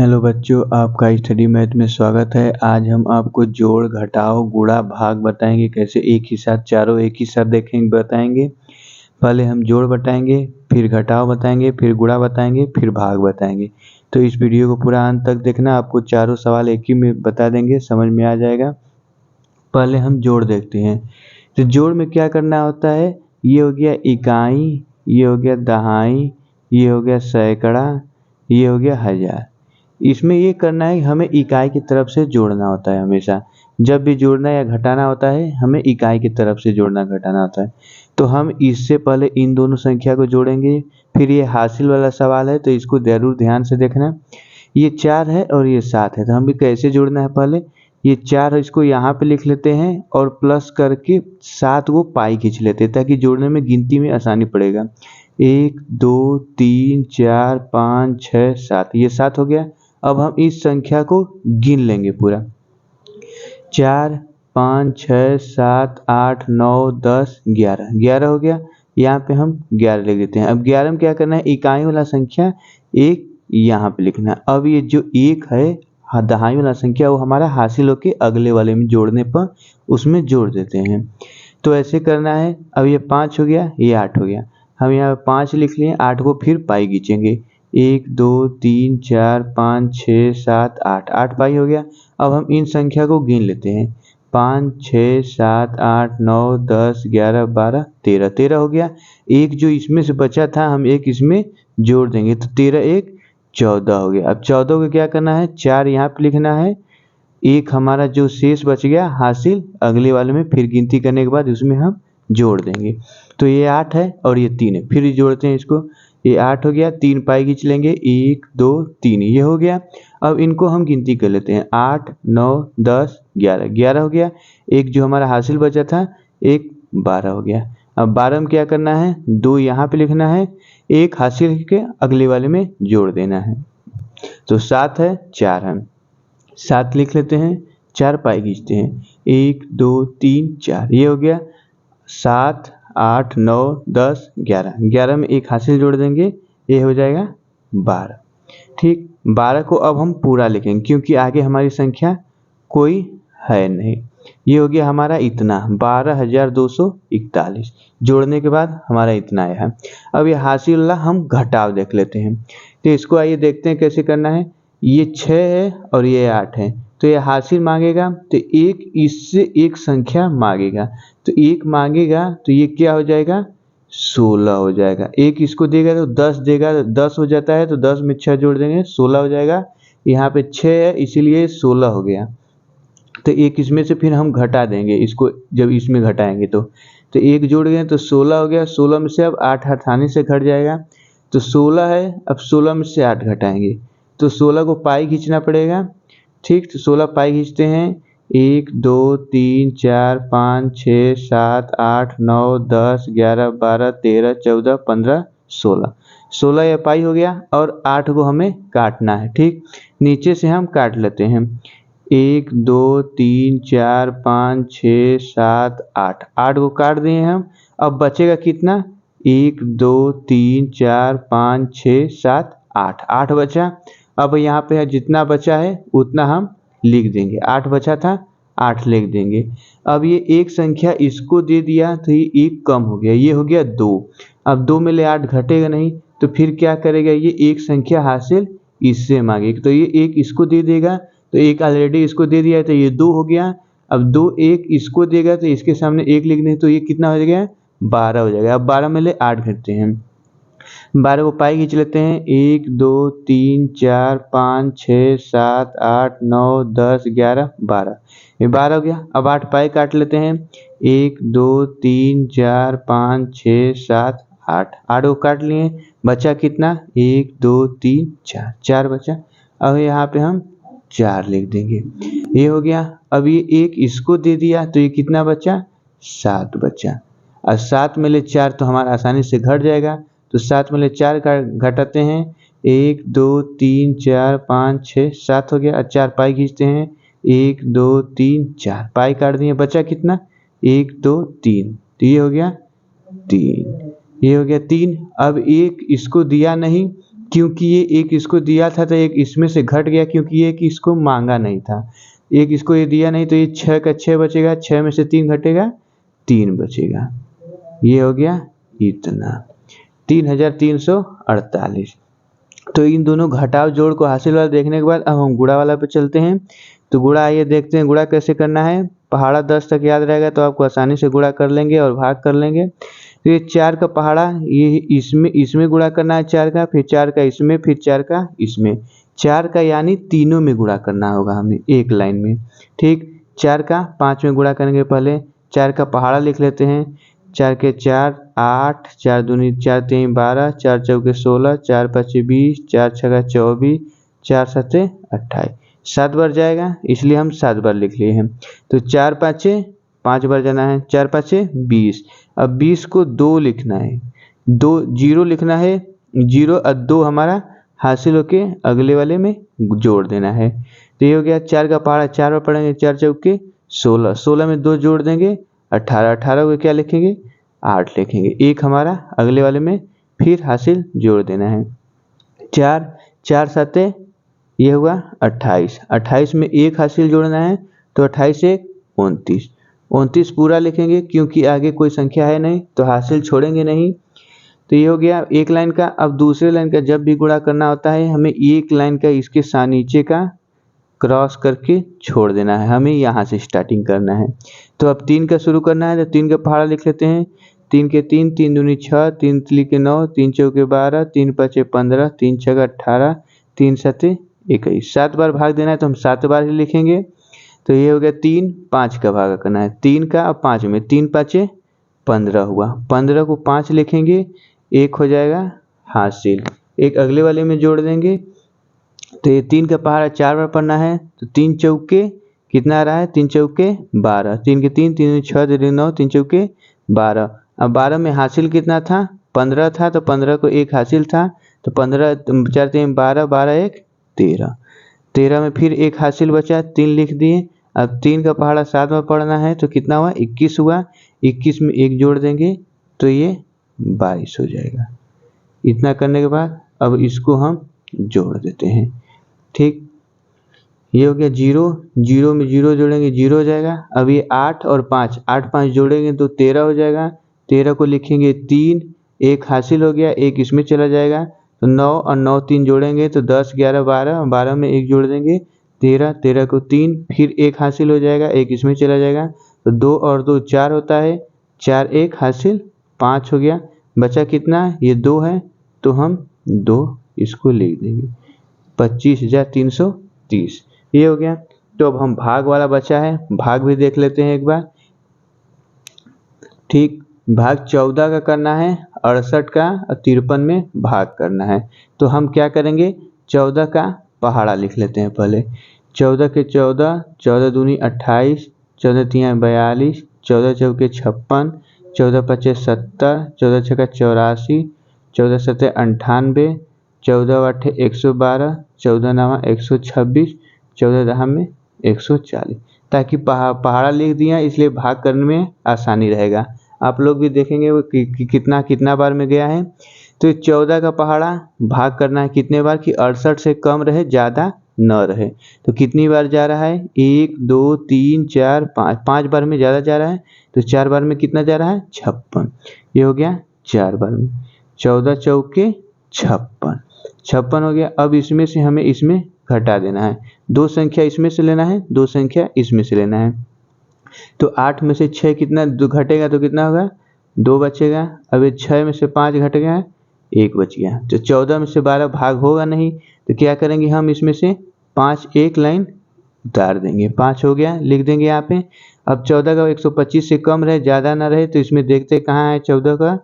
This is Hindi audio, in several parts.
हेलो बच्चों, आपका स्टडी मैथ में स्वागत है। आज हम आपको जोड़, घटाव, गुणा, भाग बताएंगे कैसे एक ही साथ चारों एक ही साथ बताएंगे। पहले हम जोड़ बताएंगे, फिर घटाव बताएंगे, फिर गुणा बताएंगे, फिर भाग बताएंगे। तो इस वीडियो को पूरा अंत तक देखना, आपको चारों सवाल एक ही में बता देंगे, समझ में आ जाएगा। पहले हम जोड़ देखते हैं। तो जोड़ में क्या करना होता है, ये हो गया इकाई, ये हो गया दहाई, ये हो गया सैकड़ा, ये हो गया हजार। इसमें ये करना है, हमें इकाई की तरफ से जोड़ना होता है। हमेशा जब भी जोड़ना या घटाना होता है, हमें इकाई की तरफ से जोड़ना घटाना होता है। तो हम इससे पहले इन दोनों संख्या को जोड़ेंगे। फिर ये हासिल वाला सवाल है, तो इसको जरूर ध्यान से देखना। ये 4 है और ये 7 है, तो हमें कैसे जोड़ना है, पहले ये 4 है इसको यहाँ पे लिख लेते हैं और प्लस करके 7 को पाई खींच लेते हैं, ताकि जोड़ने में गिनती में आसानी पड़ेगा। 1 2 3 4 5 6 7, ये 7 हो गया। अब हम इस संख्या को गिन लेंगे पूरा। 4 5 6 7 8 9 10 11, 11 हो गया। यहाँ पे हम 11 लिख देते हैं। अब 11 में क्या करना है, इकाई वाला संख्या एक यहाँ पे लिखना है। अब ये जो एक है दहाई वाला संख्या, वो हमारा हासिल होके अगले वाले में जोड़ने पर उसमें जोड़ देते हैं। तो ऐसे करना है। अब ये 5 हो गया, ये 8 हो गया। हम यहाँ 5 लिख लिए, 8 को फिर पाई खींचेंगे। 1 2 3 4 5 6 7 8, 8 पाई हो गया। अब हम इन संख्या को गिन लेते हैं। 5 6 7 8 9 10 11 12 13, 13 हो गया। एक जो इसमें से बचा था, हम एक इसमें जोड़ देंगे, तो 13 1 14 हो गया। अब 14 को क्या करना है, 4 यहाँ पे लिखना है। एक हमारा जो शेष बच गया हासिल, अगले वाले में फिर गिनती करने के बाद उसमें हम जोड़ देंगे। तो ये 8 है और ये 3 है, फिर जोड़ते हैं इसको। ये 8 हो गया, 3 पाई खींच लेंगे, 1 2 3, ये हो गया। अब इनको हम गिनती कर लेते हैं। 8 9 10 11, 11 हो गया। एक जो हमारा हासिल बचा था, एक 12 हो गया। अब 12 में क्या करना है, 2 यहाँ पे लिखना है, एक हासिल के अगले वाले में जोड़ देना है। तो 7 है, 4 है, 7 लिख लेते हैं, 4 पाई खींचते हैं, 1 2 3 4, ये हो गया। 7 8 9 10 11, 11 में एक हासिल जोड़ देंगे, ये हो जाएगा 12। ठीक, 12 को अब हम पूरा लिखेंगे, क्योंकि आगे हमारी संख्या कोई है नहीं। ये हो गया हमारा इतना 12,241। जोड़ने के बाद हमारा इतना आया है। अब ये हासिल वाला हम घटाव देख लेते हैं। तो इसको आइए देखते हैं कैसे करना है। ये 6 है और ये 8 है, तो ये हासिल मांगेगा, तो एक इससे एक संख्या मांगेगा। तो एक मांगेगा तो ये क्या हो जाएगा, 16 हो जाएगा। एक इसको देगा तो 10 देगा, 10 हो जाता है, तो 10 में 6 जोड़ देंगे, 16 हो जाएगा। यहाँ पे 6 है, इसीलिए 16 हो गया। तो एक इसमें से फिर हम घटा देंगे इसको, जब इसमें घटाएंगे तो एक जोड़ गए तो 16 हो गया। 16 में से अब 8 आसानी से घट जाएगा, तो 16 है। अब 16 में से 8 घटाएंगे, तो 16 को पाई खींचना पड़ेगा। ठीक, तो 16 पाई खींचते हैं। 1 2 3 4 5 6 7 8 9 10 11 12 13 14 15 16, 16 यह पाई हो गया। और 8 को हमें काटना है। ठीक, नीचे से हम काट लेते हैं। 1 2 3 4 5 6 7 8, 8 को काट दिए हम। अब बचेगा कितना, 1 2 3 4 5 6 7 8, 8 बचा। अब यहाँ पे जितना बचा है उतना हम लिख देंगे। 8 बचा था, 8 लिख देंगे। अब ये एक संख्या इसको दे दिया, तो ये एक कम हो गया, ये हो गया 2। अब 2 में ले 8 घटेगा नहीं, तो फिर क्या करेगा, ये एक संख्या हासिल इससे मांगेगा, तो ये एक इसको दे देगा। तो एक ऑलरेडी इसको दे दिया है, तो ये 2 हो गया। अब 2 एक इसको देगा, तो इसके सामने एक लिख दें, तो ये कितना हो गया, 12 हो जाएगा। अब 12 में ले 8 घटते हैं, 12 को पाई खींच लेते हैं। 1 2 3 4 5 6 7 8 9 10 11 12, ये 12 हो गया। अब 8 पाई काट लेते हैं। 1 2 3 4 5 6 7 8, 8 को काट लिए। बचा कितना, 1 2 3 4, 4 बचा। अब यहाँ पे हम 4 लिख देंगे, ये हो गया। अब ये एक इसको दे दिया, तो ये कितना बचा, 7 बचा। और 7 में ले 4 तो हमारा आसानी से घट जाएगा, तो 7 में ले 4 का घटाते हैं। 1 2 3 4 5 6 7 हो गया। और 4 पाई खींचते हैं। 1 2 3 4 पाई काट दिए, बचा कितना, 1 2 3, तो ये हो गया 3, ये हो गया 3। अब एक इसको दिया नहीं, क्योंकि ये एक इसको दिया था तो एक इसमें से घट गया, क्योंकि ये कि इसको मांगा नहीं था। एक इसको ये दिया नहीं तो ये 6 का 6 बचेगा, 6 में से 3 घटेगा, 3 बचेगा। ये हो गया इतना 3348। तो इन दोनों घटाव जोड़ को हासिल वाला देखने के बाद अब हम गुणा वाला पे चलते हैं। तो गुणा आइए देखते हैं गुणा कैसे करना है। पहाड़ा 10 तक याद रहेगा तो आपको आसानी से गुणा कर लेंगे और भाग कर लेंगे। तो ये 4 का पहाड़ा ये इसमें गुणा करना है 4 का, फिर 4 का इसमें, फिर 4 का इसमें। 4 का यानी तीनों में गुणा करना होगा हमें एक लाइन में। ठीक, 4 का 5 में गुणा करेंगे। पहले 4 का पहाड़ा लिख लेते हैं। 4 के 4 8, 4 दूनी 4 3 12, 4 चौके 16, 4 पचे 20, 4 छक्का 24, 4 सत्ते 28। 7 बार जाएगा इसलिए हम 7 बार लिख लिए हैं। तो 4 पाँचे 5 बार जाना है, 4 पाँचे 20। अब 20 को 2 लिखना है, 2 0 लिखना है, 0 और 2 हमारा हासिल होके अगले वाले में जोड़ देना है। तो ये हो गया 4 का पहाड़ा 4 बार पढ़ेंगे, 4 चौके 16, 16 में 2 जोड़ देंगे 18, 18 को क्या लिखेंगे 8 लिखेंगे। एक हमारा अगले वाले में फिर हासिल जोड़ देना है। 4 4 सत्ते ये हुआ 28, 28 में एक हासिल जोड़ना है तो 28 एक 29, 29 पूरा लिखेंगे क्योंकि आगे कोई संख्या है नहीं तो हासिल छोड़ेंगे नहीं। तो ये हो गया एक लाइन का। अब दूसरे लाइन का जब भी गुणा करना होता है हमें एक लाइन का इसके नीचे का क्रॉस करके छोड़ देना है, हमें यहाँ से स्टार्टिंग करना है। तो अब 3 का शुरू करना है तो 3 का पहाड़ा लिख लेते हैं। 3 के 3, 3 दूनी 6, 3 तिली के 9, 3 चौके 12, 3 पचे 15, 3 छक्का 18, 3 सत्ते 21। 7 बार भाग देना है तो हम 7 बार ही लिखेंगे। तो ये हो गया 3 5 का भाग करना है, 3 का अब 5 में, 3 पाँचे 15 हुआ, 15 को 5 लिखेंगे, एक हो जाएगा हासिल, एक अगले वाले में जोड़ देंगे। तो ये 3 का पहाड़ा 4 बार पढ़ना है तो 3 चौके कितना आ रहा है, 3 चौके 12, 3 के 3, 3 6 3 9, 3 चौके 12। अब 12 में हासिल कितना था 15 था तो 15 को एक हासिल था तो 15 4 3 12, 12 1 13, 13 में फिर एक हासिल बचा 3 लिख दिए। अब 3 का पहाड़ा 7 बार पढ़ना है तो कितना हुआ 21 हुआ, 21 में एक जोड़ देंगे तो ये 22 हो जाएगा। इतना करने के बाद अब इसको हम जोड़ देते हैं। ठीक, ये हो गया 0, 0 में 0 जोड़ेंगे 0 हो जाएगा। अब ये 8 और 5, 8 5 जोड़ेंगे तो 13 हो जाएगा, 13 को लिखेंगे 3, एक हासिल हो गया, एक इसमें चला जाएगा तो 9 और 9 3 जोड़ेंगे तो 10 11 12, 12 में एक जोड़ देंगे 13, 13 को 3 फिर एक हासिल हो जाएगा, एक इसमें चला जाएगा तो 2 और 2 4 होता है, 4 एक हासिल 5 हो गया। बचा कितना, ये 2 है तो हम 2 इसको लिख देंगे 25,330। ये हो गया। तो अब हम भाग वाला बचा है, भाग भी देख लेते हैं एक बार। ठीक, भाग 14 का करना है, 68 का और 53 में भाग करना है। तो हम क्या करेंगे 14 का पहाड़ा लिख लेते हैं पहले। 14 के 14, 14 दूनी 28, 14 तिया 42, 14 चौके 56, 14 पचे 70, 14 छक्का 84, 14 सत्ते 98, 14 आठे 112, 14 नवा 126, 14 दहा में 140। ताकि पहाड़ा लिख दिया इसलिए भाग करने में आसानी रहेगा। आप लोग भी देखेंगे वो कि कितना बार में गया है। तो 14 का पहाड़ा भाग करना है कितने बार कि 68 से कम रहे, ज़्यादा न रहे। तो कितनी बार जा रहा है 1 2 3 4 5, 5 बार में ज़्यादा जा रहा है तो 4 बार में कितना जा रहा है 56। ये हो गया 4 बार में, 14 चौके 56, 56 हो गया। अब इसमें से हमें इसमें घटा देना है, 2 संख्या इसमें से लेना है, 2 संख्या इसमें से लेना है। तो 8 में से 6 कितना घटेगा तो कितना होगा 2 बचेगा। अब ये 6 में से 5 घट गया, 1 बच गया। तो 14 में से 12 भाग होगा नहीं तो क्या करेंगे हम इसमें से 5 एक लाइन उतार देंगे, 5 हो गया, लिख देंगे यहाँ पे। अब 14 का 125 से कम रहे, ज़्यादा ना रहे तो इसमें देखते कहाँ है 14 का,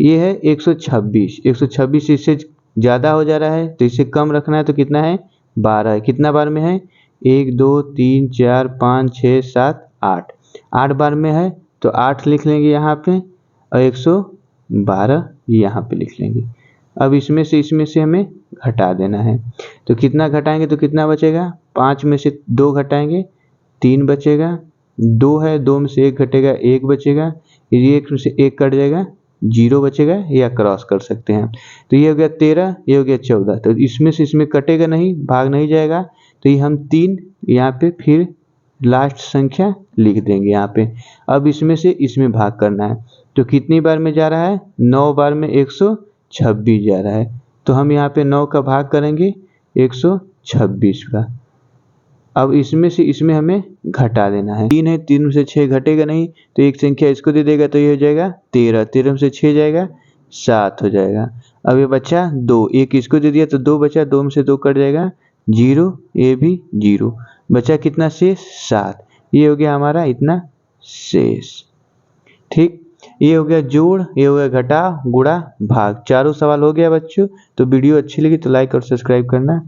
ये है 126, 126 इससे ज़्यादा हो जा रहा है तो इसे कम रखना है तो कितना है 12 है। कितना बार में है 1 2 3 4 5 6 7 8, 8 बार में है तो 8 लिख लेंगे यहाँ पे और 112 यहाँ पे लिख लेंगे। अब इसमें से हमें घटा देना है। तो कितना घटाएंगे तो कितना बचेगा, 5 में से 2 घटाएंगे 3 बचेगा, 2 है 2 में से 1 घटेगा 1 बचेगा, ये 1 में से 1 कट जाएगा जीरो बचेगा या क्रॉस कर सकते हैं। तो ये हो गया 13, ये हो गया 14। तो इसमें से इसमें कटेगा नहीं, भाग नहीं जाएगा, तो ये हम 3 यहाँ पे फिर लास्ट संख्या लिख देंगे यहाँ पे। अब इसमें से इसमें भाग करना है, तो कितनी बार में जा रहा है, 9 बार में 126 जा रहा है। तो हम यहाँ पे 9 का भाग करेंगे 126 का। अब इसमें से इसमें हमें घटा देना है, 3 है, 3 में से 6 घटेगा नहीं, तो एक संख्या इसको दे देगा, तो ये हो जाएगा 13, 13 में से 6 जाएगा 7 हो जाएगा। अब ये बचा 2, एक इसको दे दिया तो 2 बचा, 2 में से 2 कट जाएगा 0, ये भी 0, बचा कितना शेष 7। ये हो गया हमारा इतना शेष। ठीक, ये हो गया जोड़, ये हो गया घटाव, गुणा, भाग, चारों सवाल हो गया बच्चों। तो वीडियो अच्छी लगी तो लाइक और सब्सक्राइब करना